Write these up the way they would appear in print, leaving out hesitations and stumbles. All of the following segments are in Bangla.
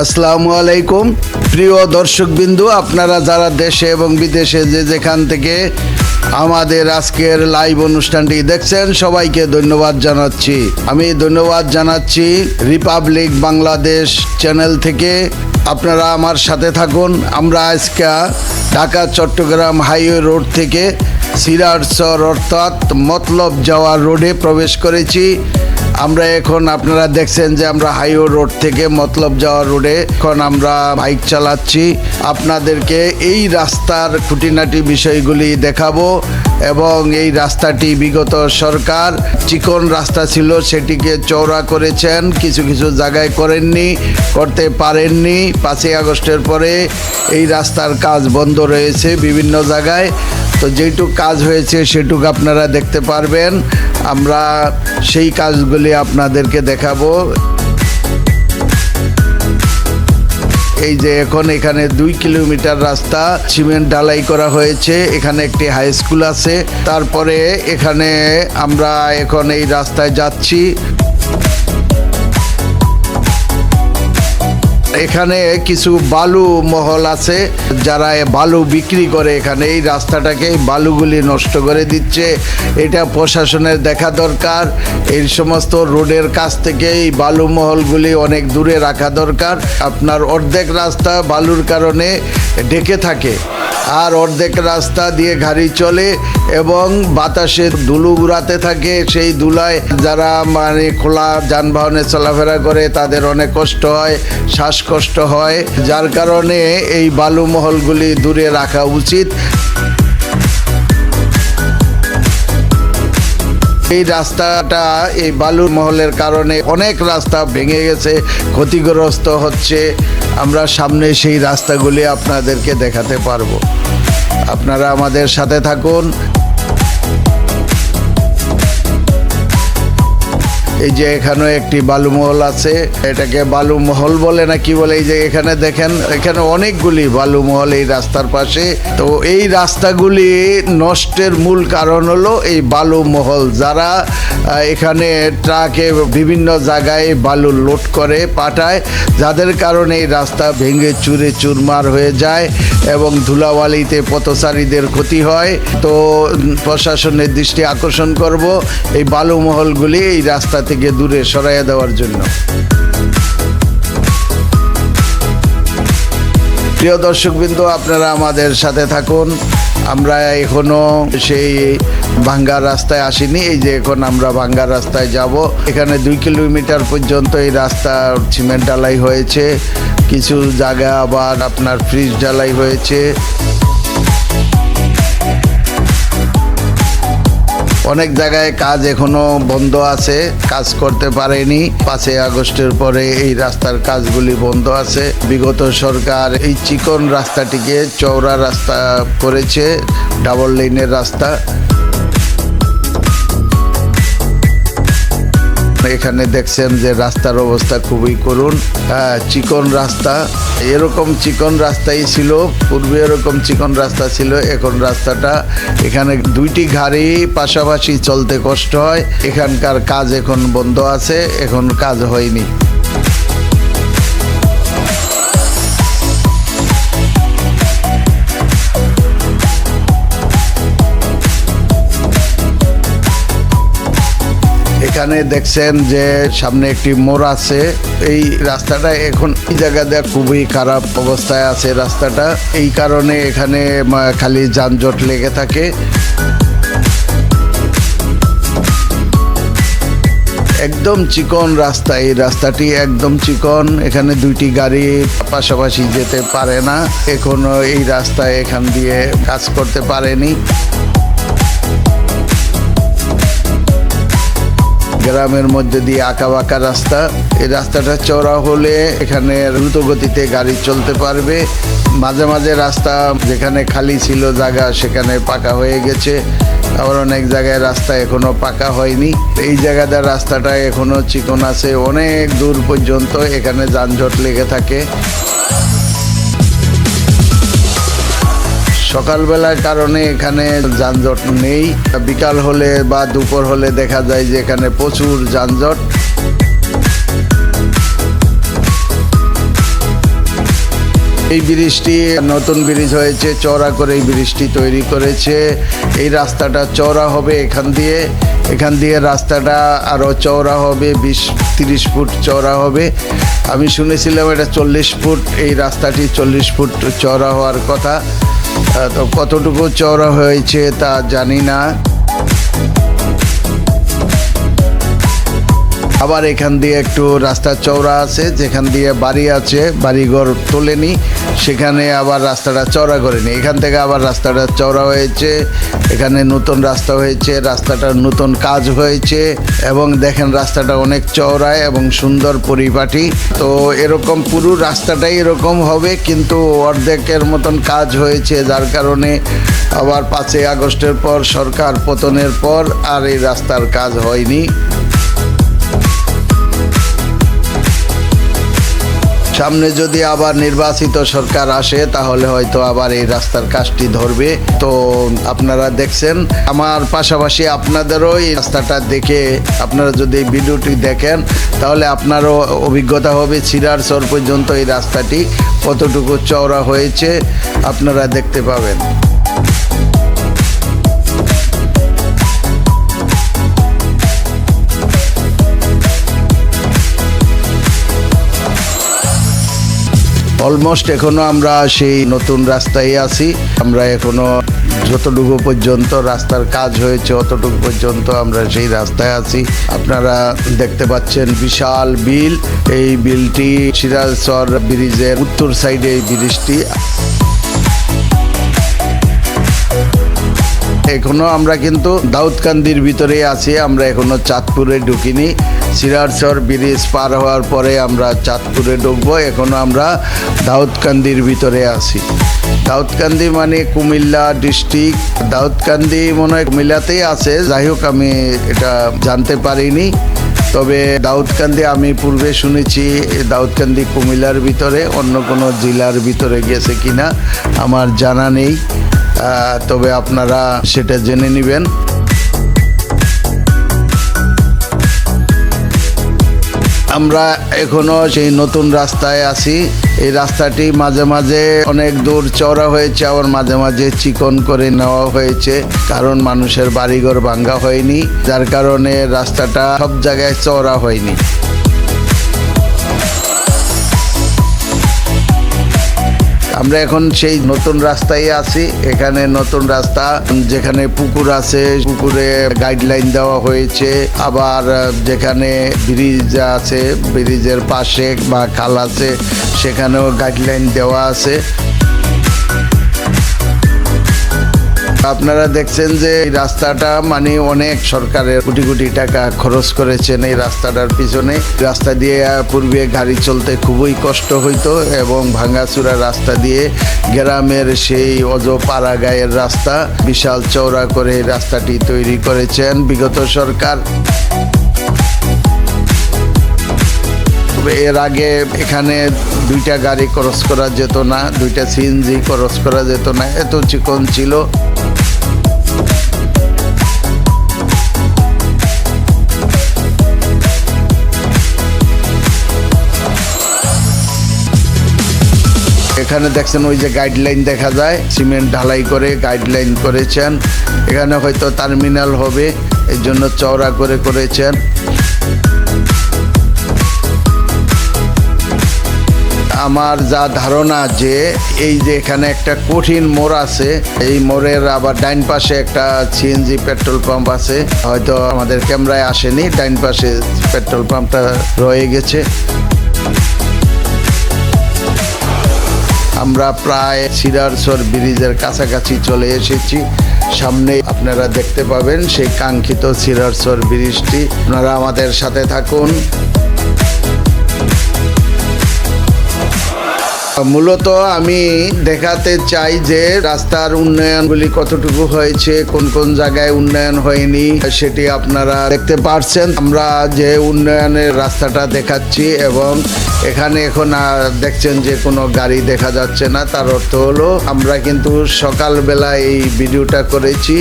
আসসালামু আলাইকুম প্রিয় দর্শকবিন্দু, আপনারা যারা দেশে এবং বিদেশে যে যেখান থেকে আমাদের আজকের লাইভ অনুষ্ঠানটি দেখছেন, সবাইকে ধন্যবাদ জানাচ্ছি। আমি ধন্যবাদ জানাচ্ছি রিপাবলিক বাংলাদেশ চ্যানেল থেকে। আপনারা আমার সাথে থাকুন। আমরা আজকে ঢাকা চট্টগ্রাম হাইওয়ে রোড থেকে সিরারচর অর্থাৎ মতলব যাওয়ার রোডে প্রবেশ করেছি। আমরা এখন আপনারা দেখছেন যে আমরা হাইওয়ে রোড থেকে মতলব যাওয়ার রোডে এখন আমরা বাইক চালাচ্ছি। আপনাদেরকে এই রাস্তার খুঁটিনাটি বিষয়গুলি দেখাবো এবং এই রাস্তাটি বিগত সরকার চিকন রাস্তা ছিল, সেটিকে চওড়া করেছেন, কিছু কিছু জায়গায় করতে পারেননি। 5ই আগস্টের পরে এই রাস্তার কাজ বন্ধ রয়েছে বিভিন্ন জায়গায়। তো যেটুক কাজ হয়েছে সেটুক আপনারা দেখতে পারবেন। আমরা সেই কাজগুলি আপনাদেরকে দেখাবো। এই যে এখন এখানে 2 কিলোমিটার রাস্তা সিমেন্ট ঢালাই করা হয়েছে। এখানে একটি হাই স্কুল আছে। তারপরে এখানে আমরা এখন এই রাস্তায় যাচ্ছি। এখানে কিছু বালু মহল আছে, যারা বালু বিক্রি করে এখানে এই রাস্তাটাকে বালুগুলি নষ্ট করে দিচ্ছে। এটা প্রশাসনের দেখা দরকার। এই সমস্ত রোডের কাছ থেকে এই বালু মহলগুলি অনেক দূরে রাখা দরকার। আপনার অর্ধেক রাস্তা বালুর কারণে ঢেকে থাকে, আর অর্ধেক রাস্তা দিয়ে গাড়ি চলে এবং বাতাসে ধুলো উড়াতে থাকে। সেই ধুলায় যারা খোলা যানবাহনে চলাফেরা করে তাদের অনেক কষ্ট হয়, শ্বাসকষ্ট হয়। যার কারণে এই বালু মহলগুলি দূরে রাখা উচিত। এই রাস্তাটা এই বালুর মহলের কারণে অনেক রাস্তা ভেঙে গেছে, ক্ষতিগ্রস্ত হচ্ছে। আমরা সামনে সেই রাস্তাগুলি আপনাদেরকে দেখাতে পারবো। আপনারা আমাদের সাথে থাকুন। এই যে এখানে একটি বালুমহল আছে, এটাকে বালুমহল বলে না কি বলে। এই যে এখানে দেখেন, এখানে অনেকগুলি বালুমহল এই রাস্তার পাশে। তো এই রাস্তাগুলি নষ্টের মূল কারণ হলো এই বালুমহল। যারা এখানে ট্রাকে বিভিন্ন জায়গায় বালু লোড করে পাঠায়, যাদের কারণে এই রাস্তা ভেঙে চুরে চুরমার হয়ে যায় এবং ধুলাবালিতে পথচারীদের ক্ষতি হয়। তো প্রশাসনের দৃষ্টি আকর্ষণ করব এই বালুমহলগুলি এই রাস্তা থেকে দূরে সরাইয়া দেওয়ার জন্য। প্রিয় দর্শকবৃন্দ, আপনারা আমাদের সাথে থাকুন। আমরা এখনো সেই ভাঙ্গা রাস্তায় আসিনি। এই যে এখন আমরা ভাঙ্গা রাস্তায় যাব। এখানে 2 কিলোমিটার পর্যন্ত এই রাস্তা সিমেন্ট ঢালাই হয়েছে, কিছু জায়গা আবার আপনার ফ্রিজ ঢালাই হয়েছে। অনেক জায়গায় কাজ এখনো বন্ধ আছে, কাজ করতে পারেনি। 5ই আগস্টের পরে এই রাস্তার কাজগুলি বন্ধ আছে। বিগত সরকার এই চিকন রাস্তাটিকে চওড়া রাস্তা করেছে, ডাবল লেনের রাস্তা। এখানে দেখছেন যে রাস্তার অবস্থা খুবই করুণ। চিকন রাস্তা, এরকম চিকন রাস্তাই ছিল পূর্বে, এরকম চিকন রাস্তা ছিল। এখন রাস্তাটা এখানে 2টি গাড়ি পাশাপাশি চলতে কষ্ট হয়। এখানকার কাজ এখন বন্ধ আছে, এখন কাজ হয়নি। এখানে দেখছেন যে সামনে একটি মোড় আছে। এই রাস্তাটা এখন এই জায়গাতে খুবই খারাপ অবস্থায় আছে রাস্তাটা। এই কারণে এখানে খালি যানজট লেগে থাকে। একদম চিকন রাস্তা, এই রাস্তাটি একদম চিকন। এখানে 2টি গাড়ি পাশাপাশি যেতে পারে না। এখনো এই রাস্তায় এখান দিয়ে কাজ করতে পারেনি। গ্রামের মধ্যে দিয়ে আঁকা বাঁকা রাস্তা। এই রাস্তাটা চওড়া হলে এখানে দ্রুত গতিতে গাড়ি চলতে পারবে। মাঝে মাঝে রাস্তা যেখানে খালি ছিল জায়গা সেখানে পাকা হয়ে গেছে, আবার অনেক জায়গায় রাস্তা এখনো পাকা হয়নি। এই জায়গাটার রাস্তাটা এখনো চিকন আছে, অনেক দূর পর্যন্ত এখানে যানজট লেগে থাকে। সকালবেলার কারণে এখানে যানজট নেই। বিকাল হলে বা দুপুর হলে দেখা যায় যে এখানে প্রচুর যানজট। এই ব্রিজটি নতুন ব্রিজ হয়েছে, চওড়া করে এই ব্রিজটি তৈরি করেছে। এই রাস্তাটা চওড়া হবে এখান দিয়ে রাস্তাটা আরও চওড়া হবে, 20-30 ফুট চওড়া হবে। আমি শুনেছিলাম এটা 40 ফুট, এই রাস্তাটি 40 ফুট চওড়া হওয়ার কথা। তো কতটুকু চওড়া হয়েছে তা জানি না। আবার এখান দিয়ে একটু রাস্তা চওড়া আছে, যেখান দিয়ে বাড়ি আছে, বাড়িঘর তোলেনি, সেখানে আবার রাস্তাটা চওড়া করেনি। এখান থেকে আবার রাস্তাটা চওড়া হয়েছে, এখানে নতুন রাস্তা হয়েছে, রাস্তাটার নতুন কাজ হয়েছে এবং দেখেন রাস্তাটা অনেক চওড়া এবং সুন্দর পরিপাটি। তো এরকম পুরো রাস্তাটাই এরকম হবে, কিন্তু অর্ধেকের মতন কাজ হয়েছে, যার কারণে আবার 5ই আগস্টের পর সরকার পতনের পর আর এই রাস্তার কাজ হয়নি। সামনে যদি আবার নির্বাচিত সরকার আসে তাহলে হয়তো আবার এই রাস্তার কাজটি ধরবে। তো আপনারা দেখছেন, আমার পাশাপাশি আপনাদেরও এই রাস্তাটা দেখে আপনারা যদি এই ভিডিওটি দেখেন তাহলে আপনারও অভিজ্ঞতা হবে চিরারচর পর্যন্ত এই রাস্তাটি কতটুকু চওড়া হয়েছে আপনারা দেখতে পাবেন। অলমোস্ট এখনো আমরা সেই নতুন রাস্তায় আছি। আমরা এখনো যতটুকু পর্যন্ত রাস্তার কাজ হয়েছে অতটুকু পর্যন্ত আমরা সেই রাস্তায় আছি। আপনারা দেখতে পাচ্ছেন বিশাল বিল, এই বিলটি চিরারচর ব্রিজের উত্তর সাইডে এই ব্রিজটি। এখনো আমরা কিন্তু দাউদকান্দির ভিতরে আছি, আমরা এখনো চাঁদপুরে ঢুকিনি। চিরারচর ব্রিজ পার হওয়ার পরে আমরা চাঁদপুরে ঢুকবো। এখনো আমরা দাউদকান্দির ভিতরে আছি। দাউদকান্দি মানে কুমিল্লা ডিস্ট্রিক্ট, দাউদকান্দি মনে হয় কুমিল্লাতেই আছে, যাই হোক আমি এটা জানতে পারিনি। তবে দাউদকান্দি আমি পূর্বে শুনেছি দাউদকান্দি কুমিল্লার ভিতরে, অন্য কোনো জেলার ভিতরে গেছে কিনা আমার জানা নেই, তবে আপনারা সেটা জেনে নেবেন। আমরা এখনো সেই নতুন রাস্তায় আছি। এই রাস্তাটি মাঝে মাঝে অনেক দূর চওড়া হয়েছে, আবার মাঝে মাঝে চিকন করে নেওয়া হয়েছে, কারণ মানুষের বাড়িঘর ভাঙ্গা হয়নি, যার কারণে রাস্তাটা সব জায়গায় চওড়া হয়নি। আমরা এখন সেই নতুন রাস্তায় আছি। এখানে নতুন রাস্তা, যেখানে পুকুর আছে পুকুরে গাইডলাইন দেওয়া হয়েছে, আবার যেখানে ব্রিজ আছে ব্রিজের পাশে বা খাল আছে সেখানেও গাইডলাইন দেওয়া আছে। আপনারা দেখছেন যে এই রাস্তাটা মানে অনেক সরকারের কোটি কোটি টাকা খরচ করেছেন এই রাস্তাটার পিছনে। রাস্তা দিয়ে পূর্বে গাড়ি চলতে খুবই কষ্ট হইতো এবং ভাঙাচুরা রাস্তা দিয়ে গ্রামের সেই অজপাড়া গায়ের রাস্তা বিশাল চওড়া করে এই রাস্তাটি তৈরি করেছেন বিগত সরকার। এর আগে এখানে 2টা গাড়ি ক্রস করা যেত না, 2টা সিএনজি ক্রস করা যেত না, এত চিকন ছিল। এখানে দেখছেন ওই যে গাইডলাইন দেখা যায়, সিমেন্ট ঢালাই করে গাইডলাইন করেছেন। এখানে হয়তো টার্মিনাল হবে, এই জন্য চওড়া করে করেছেন। আমার যা ধারণা যে এই যে এখানে একটা কঠিন মোড় আছে, এই মোড়ের আবার ডাইন পাশে একটা সিএনজি পেট্রোল পাম্প আছে, হয়তো আমাদের ক্যামেরায় আসেনি, ডাইন পাশে পেট্রোল পাম্পটা রয়ে গেছে। আমরা প্রায় চিরারচর ব্রিজের কাছাকাছি চলে এসেছি। সামনে আপনারা দেখতে পাবেন সেই কাঙ্ক্ষিত চিরারচর ব্রিজটি। আপনারা আমাদের সাথে থাকুন। মূলত আমি দেখাতে চাই যে রাস্তার উন্নয়নগুলি কতটুকু হয়েছে, কোন কোন জায়গায় উন্নয়ন হয়নি সেটি আপনারা দেখতে পারছেন। আমরা যে উন্নয়নের রাস্তাটা দেখাচ্ছি এবং এখানে এখন দেখছেন যে কোনো গাড়ি দেখা যাচ্ছে না, তার অর্থ হলো আমরা কিন্তু সকালবেলা এই ভিডিওটা করেছি,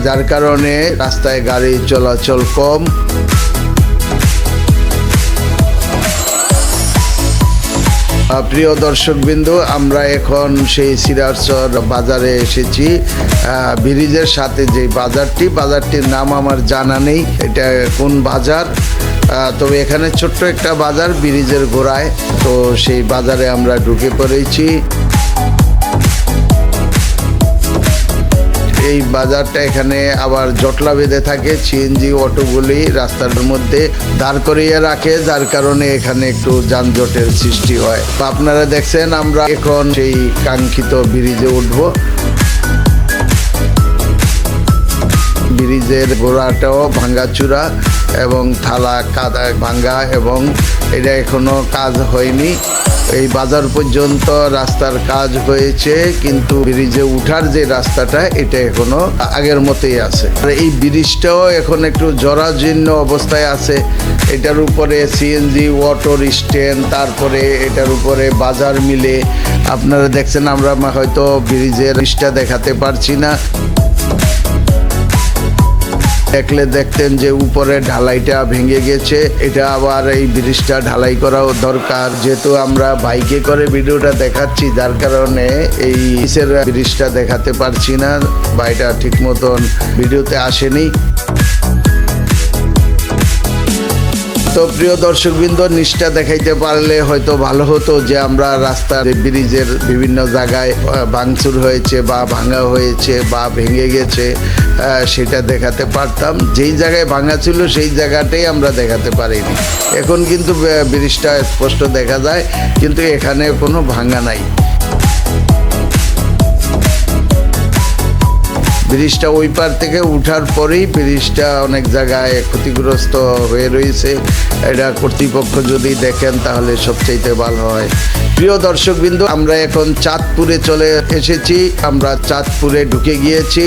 যার কারণে রাস্তায় গাড়ি চলাচল কম। প্রিয় দর্শকবিন্দু, আমরা এখন সেই সিরাজচর বাজারে এসেছি। ব্রিজের সাথে যে বাজারটির নাম আমার জানা নেই, এটা কোন বাজার। তবে এখানে ছোট্ট একটা বাজার ব্রিজের গোড়ায়, তো সেই বাজারে আমরা ঢুকে পড়েছি। এই বাজারটা এখানে আবার জটলা বেঁধে থাকে, সিএনজি অটোগুলি রাস্তার মধ্যে দাঁড় করিয়ে রাখে, যার কারণে এখানে একটু যানজটের সৃষ্টি হয়। তো আপনারা দেখছেন আমরা এখন সেই কাঙ্ক্ষিত ব্রিজে উঠবো। ব্রিজের গোড়াটাও ভাঙ্গাচুরা এবং থালা কাদা ভাঙ্গা, এবং এটা এখনো কাজ হয়নি। এই বাজার পর্যন্ত রাস্তার কাজ হয়েছে, কিন্তু ব্রিজে উঠার যে রাস্তাটা এটা এখনো আগের মতোই আছে। আর এই ব্রিজটাও এখন একটু জরাজীর্ণ অবস্থায় আছে। এটার উপরে সিএনজি অটোর স্ট্যান্ড, তারপরে এটার উপরে বাজার মিলে। আপনারা দেখছেন আমরা হয়তো ব্রিজের ব্রিজটা দেখাতে পারছি না। দেখলে দেখতেন যে উপরে ঢালাইটা ভেঙে গেছে, এটা আবার এই ব্রিজটা ঢালাই করাও দরকার। যেহেতু আমরা বাইকে করে ভিডিওটা দেখাচ্ছি, যার কারণে এই নিচের ব্রিজটা দেখাতে পারছি না, বা এটা ঠিক মতন ভিডিওতে আসেনি। তো প্রিয় দর্শকবৃন্দ, নিচটা দেখাইতে পারলে হয়তো ভালো হতো, যে আমরা রাস্তার ব্রিজের বিভিন্ন জায়গায় ভাঙচুর হয়েছে বা ভাঙা হয়েছে বা ভেঙে গেছে সেটা দেখাতে পারতাম। যেই জায়গায় ভাঙা ছিল সেই জায়গাটাই আমরা দেখাতে পারিনি। এখন কিন্তু ব্রিজটা স্পষ্ট দেখা যায়, কিন্তু এখানে কোনো ভাঙা নাই। ব্রিজটা ওই পার থেকে উঠার পরেই ব্রিজটা অনেক জায়গায় ক্ষতিগ্রস্ত হয়ে রয়েছে। এটা কর্তৃপক্ষ যদি দেখেন তাহলে সবচাইতে ভালো হয়। প্রিয় দর্শকবৃন্দ, আমরা এখন চাঁদপুরে চলে এসেছি। আমরা চাঁদপুরে ঢুকে গিয়েছি।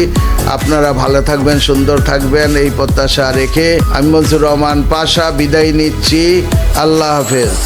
আপনারা ভালো থাকবেন, সুন্দর থাকবেন, এই প্রত্যাশা রেখে আমি মনসুর রহমান পাশা বিদায় নিচ্ছি। আল্লাহ হাফেজ।